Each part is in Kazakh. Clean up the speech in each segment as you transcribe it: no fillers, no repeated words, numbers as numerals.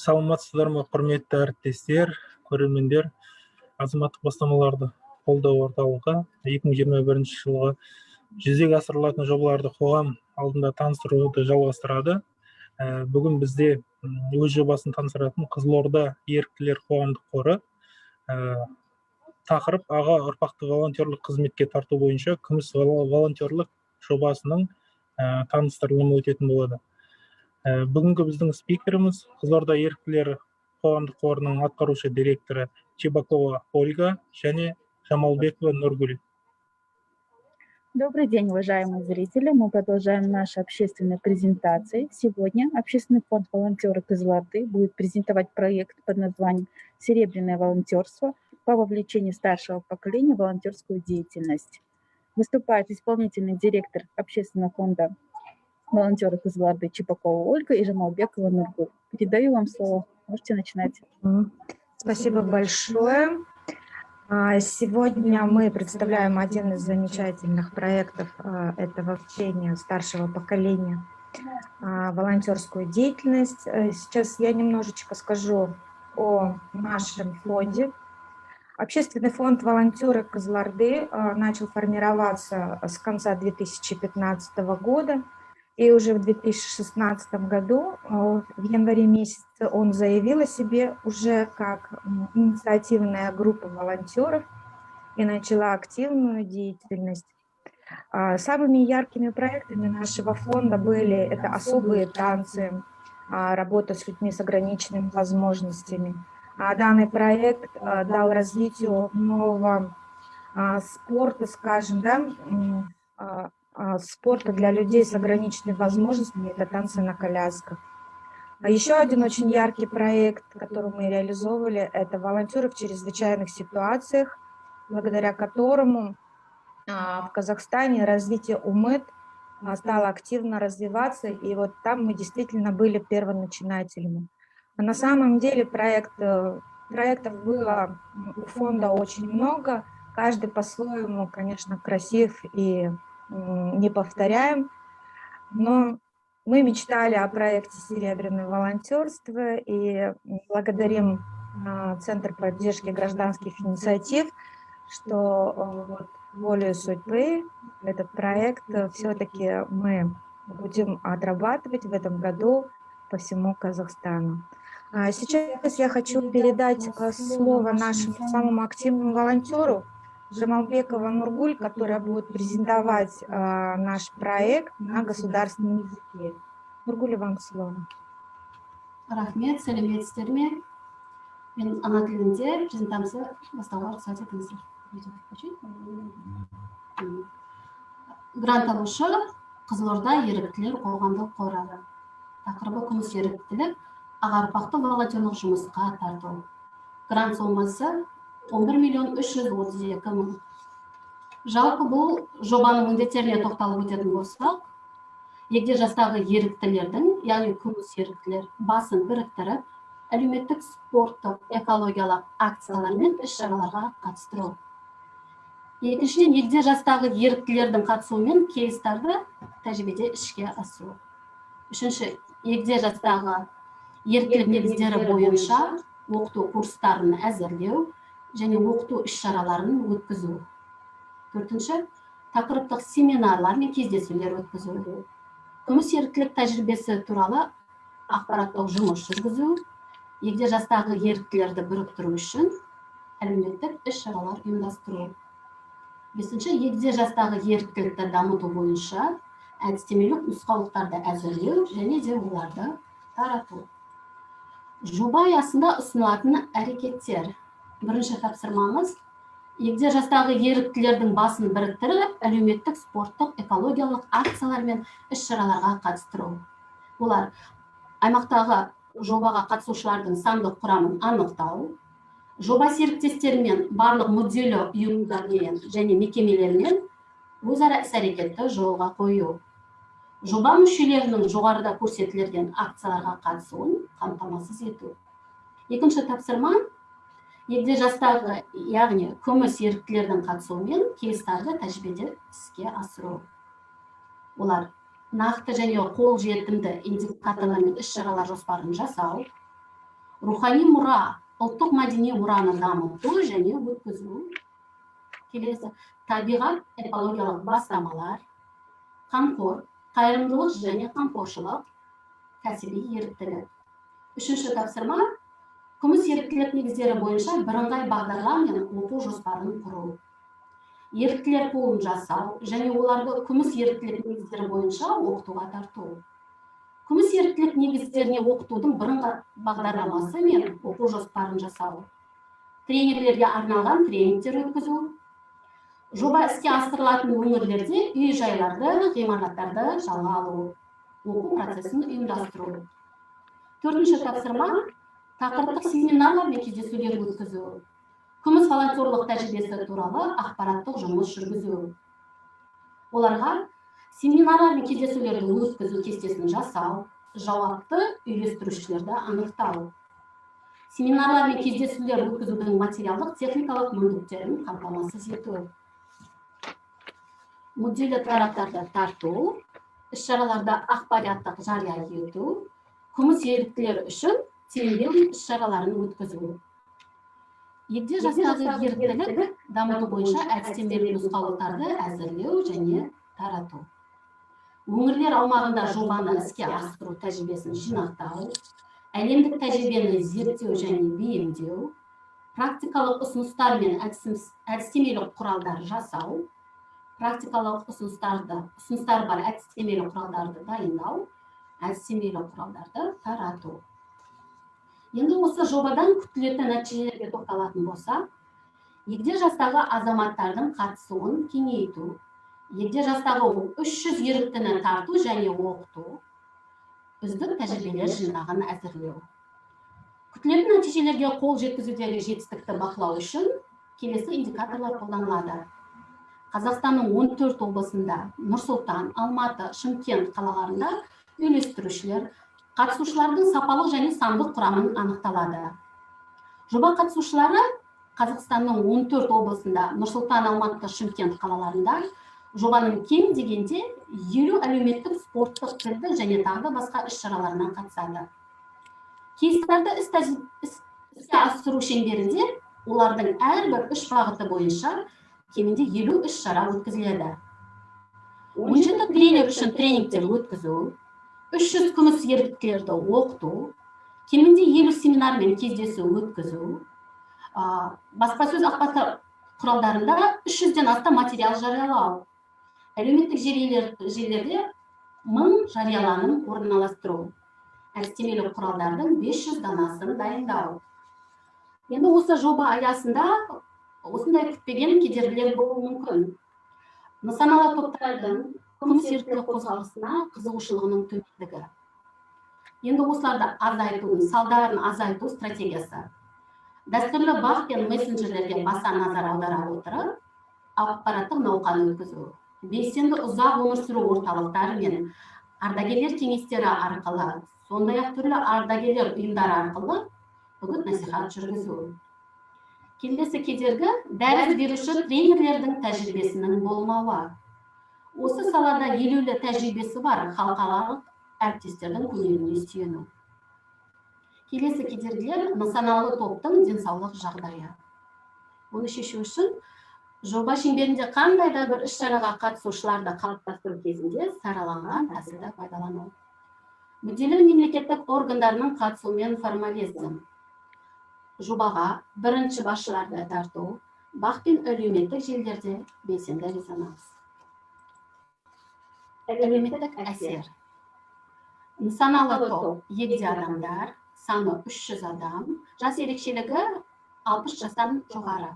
Саламатсыздар ма, құрметті әріптестер, көрермендер. Азаматтық бастамаларды қолдау орталығы 2021 жылға жүзеге асырылатын жобаларды қоғам алдында таныстыруды жалғастырады. Бүгін бізде өз жобасын таныстыратын Қызылорда еріктілер қоғамдық қоры тақырып аға ұрпақты волонтерлік қызметке тарту бойынша күміс волонтерлік жобасының таныстырылымы өтетін болады. Бүгінгі біздің спикеріміз Қызылорда еріктілер қоғамдық қорының атқарушы директоры Чебакова Ольга және Жамалбекова Нургуль. Добрый день, уважаемые зрители. Мы продолжаем наши общественные презентации. Сегодня Общественный фонд волонтеров Кызылорды будет презентовать проект под названием «Серебряное волонтерство» по вовлечению старшего поколения в волонтерскую деятельность. Выступает исполнительный директор Общественного фонда волонтеров Кызылорды Чебакова Ольга и Жамалбекова Нургуль. Передаю вам слово. Можете начинать. Спасибо большое. Сегодня мы представляем один из замечательных проектов этого вовлечения старшего поколения в волонтерскую деятельность. Сейчас я немножечко скажу о нашем фонде. Общественный фонд волонтеры Кызылорды начал формироваться с конца 2015 года. И уже в 2016 году, в январе месяце, он заявил о себе уже как инициативная группа волонтеров и начала активную деятельность. Самыми яркими проектами нашего фонда были это особые танцы, работа с людьми с ограниченными возможностями. Данный проект дал развитию нового спорта, скажем, да, спорта для людей с ограниченными возможностями, это танцы на колясках. Еще один очень яркий проект, который мы реализовывали, это волонтеры в чрезвычайных ситуациях, благодаря которому в Казахстане развитие УМЭД стало активно развиваться, и вот там мы действительно были первоначинателями. На самом деле проектов было у фонда очень много, каждый по-своему, конечно, красив и не повторяем, но мы мечтали о проекте «Серебряное волонтерство» и благодарим Центр поддержки гражданских инициатив, что волею судьбы этот проект все-таки мы будем отрабатывать в этом году по всему Казахстану. Сейчас я хочу передать слово нашему самому активному волонтеру Жамалбекова Нургуль, которая будет презентовать наш проект на государственном языке. Нургуль, вам слово. Рахмет, сәлеметсіздер ме? Мен ана тілінде презентацияны бастауға рұқсат етіңіздер. Грант алушы Қызылорда еріктілер қоғамдық қоры. Тақырыбы күміс еріктілік, аға ұрпақты волонтерлік жұмысқа тарту. Грант сомасы 11.332.000. Жалпы бұл жобаның міндеттеріне тоқталып өтетін болсақ, егде жастағы еріктілердің, яғни күміс еріктілер басын біріктіріп, әлеуметтік спорттық экологиялық акциялар мен іс-шараларға қатыстыру. Екіншіден, егде жастағы еріктілердің қатысуымен кейстарды тәжірибеде іске асыру. Үшінші, егде жастағы еріктілер негіздері бойынша оқыту курстарын әзірлеу және оқыту іс-шараларын өткізу. Төртінші, тақырыптық семинарлар мен кездесулер өткізу. Күміс еріктілік тәжірибесі туралы ақпараттық жұмыс жүргізу, егде жастағы еріктілерді біріктіру үшін әлеуметтік іс-шаралар ұйымдастыру. Бесінші, егде жастағы еріктілікті дамыту бойынша әдістемелік нұсқаулықтарды әзірлеу және де оларды тарату. Жоба аясында ұсынылатын әрекеттер. Бірінші тапсырмамыз егде жастағы еріктілердің басын біріктіріп, әлеуметтік спорттық экологиялық акциялар мен іс-шараларға қатыстыру. Олар аймақтағы жобаға қатысушылардың сандық құрамын анықтау, жоба серіктестерімен барлық мүдделі ұйымдармен және мекемелермен өзара іс-әрекетті жолға қою. Жоба мүшелерінің жоғарыда көрсетілген акцияларға қатысуын қамтамасыз ету. Екінші тапсырма егде жастағы, яғни күміс еріктілердің қатысуымен кейстарды тәжірибеде іске асыру. Олар нақты және қол жетімді индикаторлар мен іс-шаралар жоспарын жасау, рухани мұра, ұлттық мәдени мұраны дамыту және өткізу. Келесі, табиғат экологиялық бастамалар, қамқор, қайырымдылық және қамқоршылық, кәсіби еріктілік. Үшінші тапсырма, күміс еріктілік негіздері бойынша бірыңғай бағдарлар мен оқу жоспарын құру. Еріктілер пулын жасау және оларды күміс еріктілік негіздері бойынша оқытуға тарту. Күміс еріктілік негіздеріне оқытудың бірыңғай бағдарламасы мен оқу жоспарын жасау. Тренерлерге арналған тренингтер өткізу. Жоба іске асырылатын өңірлерде үй-жайларды, ғимараттарды жалға алу. Оқу процесін ұйымдастыру. Төртінші тапсырма, тақырыптық семинарлар мен кездесулер өткізу. Күміс волонтерлық тәжірибесі туралы ақпараттық жұмыс жүргізу. Оларға семинарлар мен кездесулерді өткізу кестесін жасау, жауапты үйлестірушілерді анықтау. Семинарлар мен кездесулер өткізудің материалдық техникалық мүмкіндіктерін қамтамасыз ету. Мүдделі тараптарды тарту, іс-шараларда ақпараттық жария ету, күміс еріктілер үшін теңдеу іс-шараларын өткізу. Егде жастағы еріктілік дамыту бойынша әдістемелік нұсқаулықтарды әзірлеу және тарату. Өңірлер аумағында жобаны іске асыру тәжірибесін жинақтау, әлемдік тәжірибені зерттеу және бейімдеу, практикалық ұсыныстар мен әдістемелік құралдар жасау, практикалық ұсыныстар бар әдістемелік құралдарды дайындау, әдістемелік құралдарды тарату. Енді осы жобадан күтілетін нәтижелерге тоқталатын болса, егде жастағы азаматтардың қатысуын кеңейту, егде жастағы 300 еріктіні тарту және оқыту, үздік тәжірибелер жинағын әзірлеу. Күтілетін нәтижелерге қол жеткізудегі жетістікті бақылау үшін келесі индикаторлар қолданылады. Қазақстанның 14 облысында, Нұр-Сұлтан, Алматы, Шымкент қалаларында үйлестірушілер, қатысушылардың сапалық және сандық құрамын анықталады. Жоба қатысушылары Қазақстанның 14 облысында, Нұр-Сұлтан, Алматы, Шымкент қалаларында жобаның кем дегенде 50 әлеуметтік, спорттық, тілдік және тағы басқа іс-шараларына қатысады. Кейстарды іске асыру шеңберінде олардың әрбір 3 бағыты бойынша кемінде 50 іс-шара өткізіледі. 17 тренер үшін тренингтер өткізу, 300 күміс еріктілерді оқыту, кемінде 50 семинар мен кездесу өткізу, баспасөз ақпарат құралдарында 300-ден астам материал жариялау, әлеуметтік желілерде 1000 жарияланым орналастыру, әдістемелік құралдардың 500 данасын дайындау. Енді осы жоба аясында осындай күтпеген кедергілер болуы мүмкін. Нысаналы топтардың күміс еріктілік қозғалысына қызығушылығының төмендігі. Енді осыларды азайтудың салдарын азайту стратегиясы. Дәстүрлі бақ пен мессенджерлерге баса назар аудара отырып, ақпараттық науқан өткізу. Белсенді ұзақ өмір сүру орталықтары мен ардагерлер кеңестері арқылы, сондай-ақ түрлі ардагерлер ұйымдары арқылы үгіт насихат жүргізу. Келесі кедергі дәріс беруші тренерлердің тәжірибесінің болмауы. Осы салада елеулі тәжірибесі бар халықаралық әріптестердің көмегіне сүйену. Келесі кедергілер нысаналы топтың денсаулық жағдайы. Оны шешу үшін жоба шеңберінде қандай да бір іс-шараға қатысушыларды қалыптастыру кезінде сараланған тәсілді пайдалану. Мүдделі мемлекеттік органдарының қатысуымен формализм. Жобаға бірінші басшыларды тарту, бақ пен әлеуметтік желілерде белсенді резонанс. Әлеуметтік әсер. Нысаналы топ егде адамдар, саны 300 адам, жас ерекшелігі 60 жастан жоғары.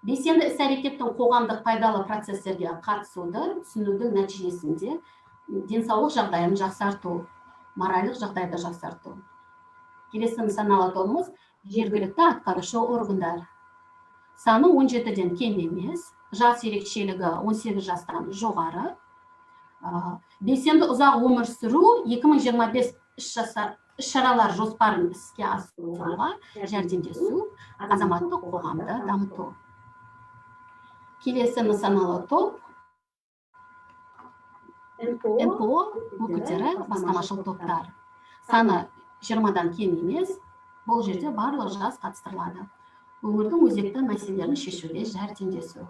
Белсенді іс-әрекеттің қоғамдық пайдалы процестерге қатысуды түсінудің нәтижесінде денсаулық жағдайын жақсарту, моральдық жағдайды жақсарту. Келесі нысаналы тобымыз жергілікті атқарушы органдар. Саны 17-ден кем емес, жас ерекшелігі 18 жастан жоғары. Белсенді ұзақ өмір сүру 2025 іс-шаралар жоспарын іске асыруға жәрдемдесу, азаматтық қоғамды дамыту. Келесі нысаналы топ НПО өкілдері, бастамашыл топтар. Саны 20-дан кем емес, Бұл жерде барлық жас қатыстырылады. Өңірдің өзекті мәселелерін шешуге жәрдемдесу.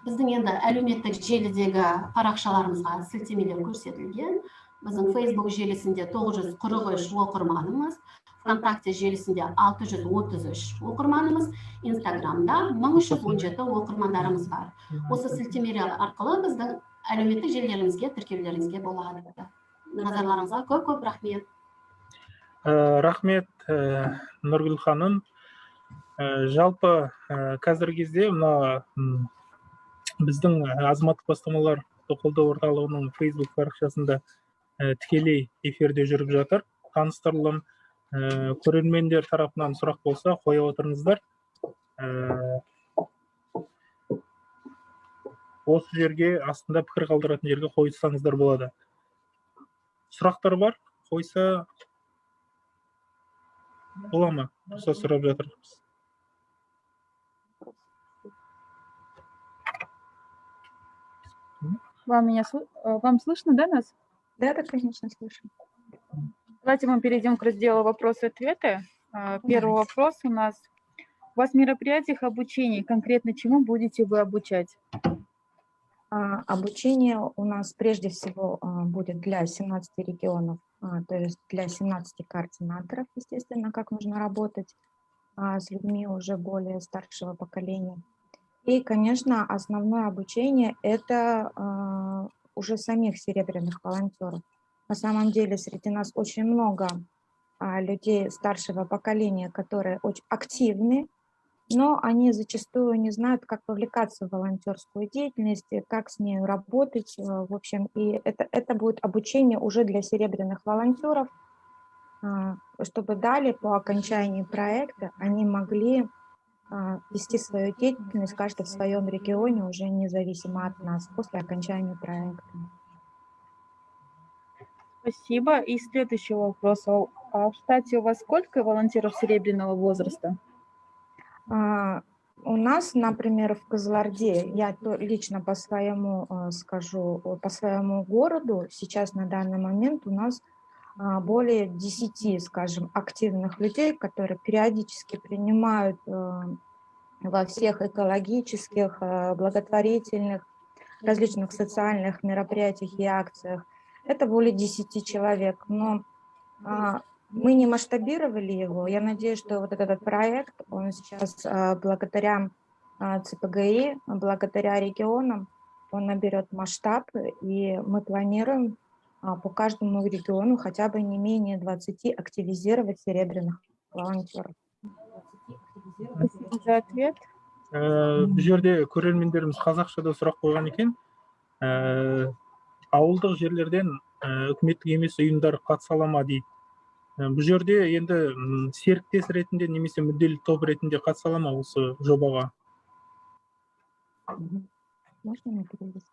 Біздің енді әлеуметтік желідегі парақшаларымызға сілтемелер көрсетілген. Біздің Facebook желісінде 943 оқырманымыз, ВКонтакте желісінде 633 оқырманымыз, Инстаграмда 1317 оқырмандарымыз бар. Осы сілтемелер арқылы біздің әлеуметтік желілерімізге тіркеулеріңізге болады. Назарларыңызға көп рахмет. Рахмет, Нұргүл ханым. Жалпы қазіргі кезде мына біздің азаматтық бастамалар қолдау орталығының Facebook парақшасында тікелей эфирде жүріп жатыр. Таныстырылым, көрермендер тарапынан сұрақ болса қоя отырыңыздар. Осы жерге астында пікір қалдыратын жерге қойсаңыздар болады. Сұрақтар бар, қойса бола ма? Болса сұрап жатырмыз. Вам слышно, да, нас? Да, конечно, слышу. Давайте мы перейдем к разделу вопросы-ответы. Первый вопрос у нас. У вас в мероприятиях обучения конкретно чему будете вы обучать? Обучение у нас прежде всего будет для 17 регионов, то есть для 17 координаторов, естественно, как нужно работать с людьми уже более старшего поколения. И, конечно, основное обучение – это уже самих серебряных волонтеров. На самом деле среди нас очень много людей старшего поколения, которые очень активны, но они зачастую не знают, как вовлекаться в волонтерскую деятельность, как с ней работать, в общем, и это будет обучение уже для серебряных волонтеров, чтобы далее по окончании проекта они могли вести свою деятельность, каждый в своем регионе, уже независимо от нас, после окончания проекта. Спасибо. И следующий вопрос. А в штате у вас сколько волонтеров серебряного возраста? У нас, например, в Кызылорде, я лично по своему скажу, по своему городу, сейчас на данный момент у нас более 10, скажем, активных людей, которые периодически принимают во всех экологических, благотворительных, различных социальных мероприятиях и акциях. Это более 10 человек, но мы не масштабировали его. Я надеюсь, что вот этот проект, он сейчас благодаря ЦПГИ, благодаря регионам, он наберет масштаб, и мы планируем по каждому региону хотя бы не менее 20 активизировать серебряных волонтеров. Спасибо за ответ. Бұл жерде көрермендеріміз қазақшада сұрақ қойған екен. Ауылдық жерлерден үкіметтік емес ұйымдар қатыса ала ма дейді. Бұл жерде енді серіктес ретінде немесе мүдделі топ ретінде қатыса ала ма осы жобаға? Можно мне перевести?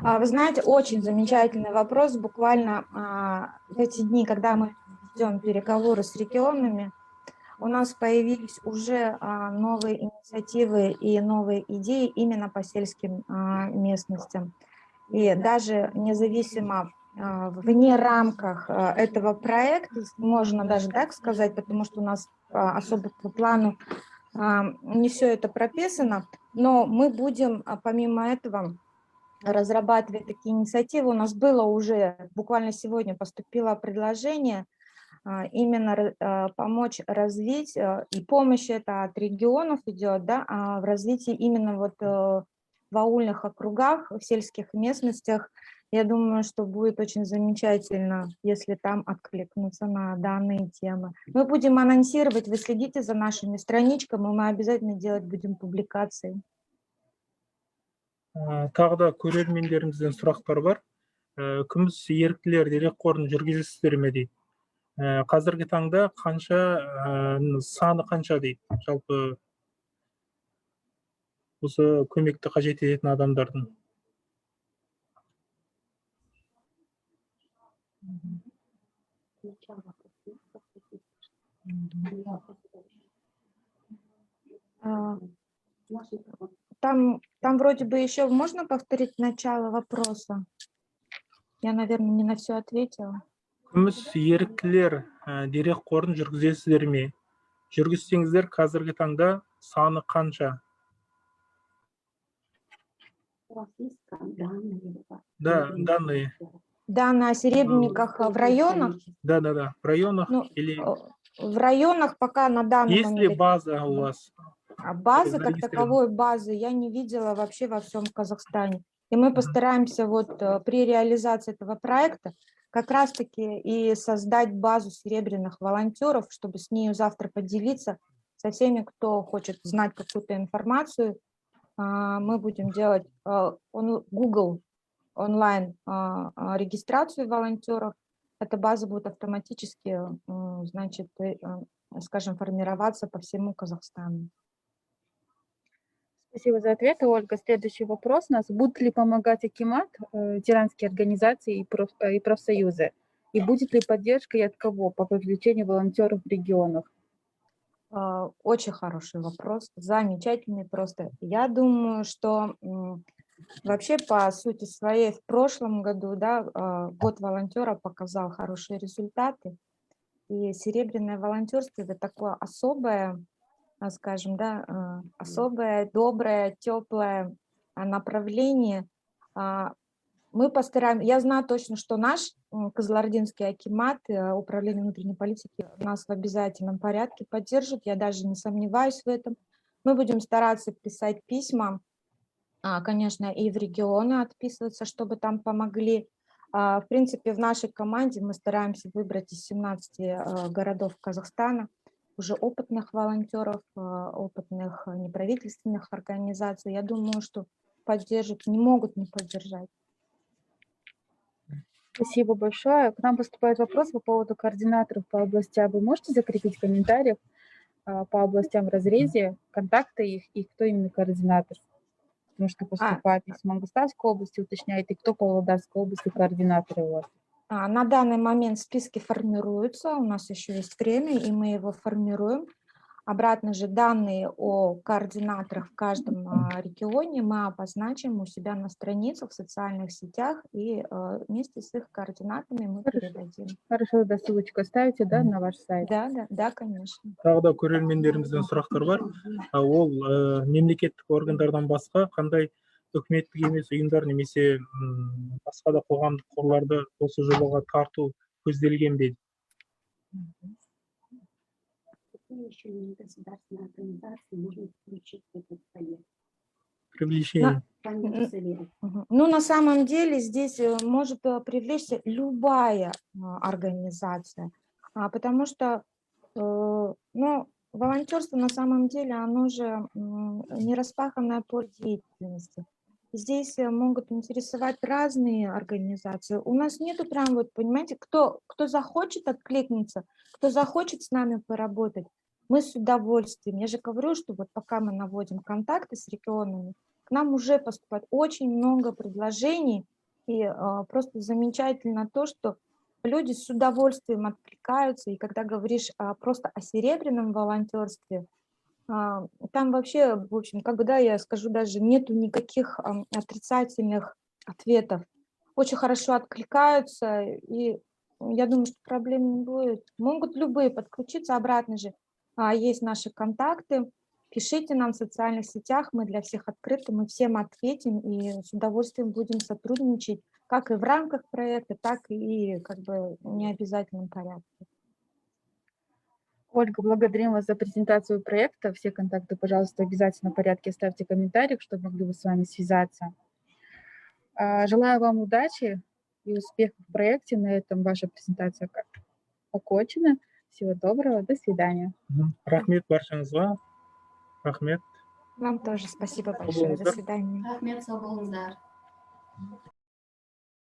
Вы знаете, очень замечательный вопрос. Буквально в эти дни, когда мы ведем переговоры с регионами, у нас появились уже новые инициативы и новые идеи именно по сельским местностям. И даже независимо вне рамках этого проекта, можно даже так сказать, потому что у нас особо по плану не все это прописано, но мы будем помимо этого разрабатывать такие инициативы. У нас было уже, буквально сегодня поступило предложение именно помочь развить, и помощь это от регионов идет, да, в развитии именно вот в аульных округах, в сельских местностях. Я думаю, что будет очень замечательно, если там откликнуться на данные темы. Мы будем анонсировать, вы следите за нашими страничками, мы обязательно делать будем публикации. Тағы да көрермендерімізден сұрақтар бар. Күміс еріктілер дерек қорын жүргізесіздер ме дейді. Қазіргі таңда саны қанша дейді. Жалпы осы көмекті қажет ететін адамдардың. Там вроде бы еще можно повторить начало вопроса? Я, наверное, не на все ответила. Күміс еріктілер дерек қорын жүргізесіздер ме? Жүргізсеңіздер қазіргі таңда саны қанша? Да, данные. Данные о серебряниках в районах? Да, в районах Ну, или в районах пока на данный есть ли момент. база у вас? А базы как зарегистрированы? таковой базы я не видела вообще во всем Казахстане. И мы постараемся вот при реализации этого проекта как раз-таки и создать базу серебряных волонтеров, чтобы с нею завтра поделиться со всеми, кто хочет знать какую-то информацию. Мы будем делать Google онлайн регистрацию волонтеров. Эта база будет автоматически, значит, скажем, формироваться по всему Казахстану. Спасибо за ответ, Ольга. Следующий вопрос у нас. Будут ли помогать Акимат, ветеранские организации и профсоюзы? И будет ли поддержка и от кого по привлечению волонтеров в регионах? Очень хороший вопрос, замечательный просто. Я думаю, что вообще по сути своей в прошлом году, да, год волонтера показал хорошие результаты. И серебряное волонтерство – это такое особое, скажем, да, особое, доброе, теплое направление. Мы постараемся, я знаю точно, что наш Кызылординский акимат, управление внутренней политики нас в обязательном порядке поддержит, я даже не сомневаюсь в этом. Мы будем стараться писать письма, конечно, и в регионы отписываться, чтобы там помогли. В принципе, в нашей команде мы стараемся выбрать из 17 городов Казахстана уже опытных волонтеров, опытных неправительственных организаций. Я думаю, что поддержат, не могут не поддержать. Спасибо большое. К нам поступает вопрос по поводу координаторов по областям. Вы можете закрепить в комментариях по областям в разрезе, контакты их и кто именно координатор? Потому что поступает из Мангостауской области, уточняет, и кто по Павлодарской области координаторы у вас? На данный момент списки формируются, у нас еще есть время, и мы его формируем. Обратно же данные о координаторах в каждом регионе мы обозначим у себя на страницах, в социальных сетях, и вместе с их координатами мы передадим. Хорошо, да, ссылочку оставите, да, на ваш сайт? Да, конечно. Тағы да көрермендерімізден сұрақтар бар. Ол мемлекеттік органдардан басқа қандай үкіметтік емес ұйымдар немесе басқа да қоғамдық қорларды осы жобаға тарту көзделген бе? Еще негосударственные организации можно включить в этот проект. Привлечение. Ну, на самом деле здесь может привлечься любая организация, потому что, ну, волонтерство на самом деле, оно же не распаханное поле деятельности. Здесь могут интересовать разные организации. У нас нету прям, вот, понимаете, кто захочет откликнуться, кто захочет с нами поработать, мы с удовольствием. Я же говорю, что вот пока мы наводим контакты с регионами, к нам уже поступает очень много предложений, и просто замечательно то, что люди с удовольствием откликаются, и когда говоришь просто о серебряном волонтерстве, там вообще, в общем, когда я скажу, даже нету никаких отрицательных ответов. Очень хорошо откликаются, и я думаю, что проблем не будет. Могут любые подключиться обратно же. Есть наши контакты. Пишите нам в социальных сетях, мы для всех открыты, мы всем ответим и с удовольствием будем сотрудничать, как и в рамках проекта, так и как бы в необязательном порядке. Ольга, благодарим вас за презентацию проекта. Все контакты, пожалуйста, в обязательном порядке оставьте в комментариях, чтобы могли бы с вами связаться. Желаю вам удачи и успехов в проекте. На этом ваша презентация окончена. Всего доброго, до свидания. Рахмет баршаңызға. Рахмет. Вам тоже спасибо большое. До свидания. Рахмет, сау болыңыздар.